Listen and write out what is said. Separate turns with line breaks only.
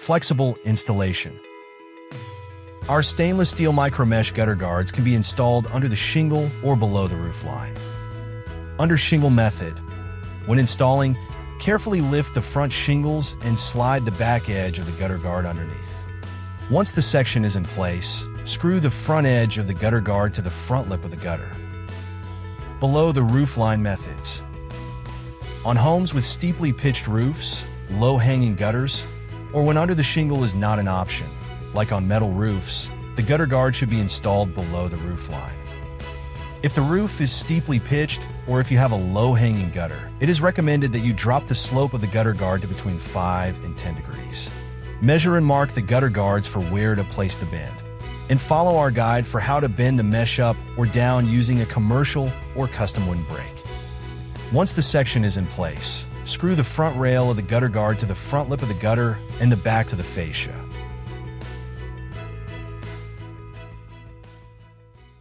Flexible installation. Our stainless steel micromesh gutter guards can be installed under the shingle or below the roof line. Under shingle method. When installing, carefully lift the front shingles and slide the back edge of the gutter guard underneath. Once the section is in place, screw the front edge of the gutter guard to the front lip of the gutter. Below the roof line methods. On homes with steeply pitched roofs, low-hanging gutters, or when under the shingle is not an option, like on metal roofs, the gutter guard should be installed below the roof line. If the roof is steeply pitched, or if you have a low-hanging gutter, it is recommended that you drop the slope of the gutter guard to between 5 and 10 degrees. Measure and mark the gutter guards for where to place the bend, and follow our guide for how to bend the mesh up or down using a commercial or custom wooden brake. Once the section is in place, screw the front rail of the gutter guard to the front lip of the gutter and the back to the fascia.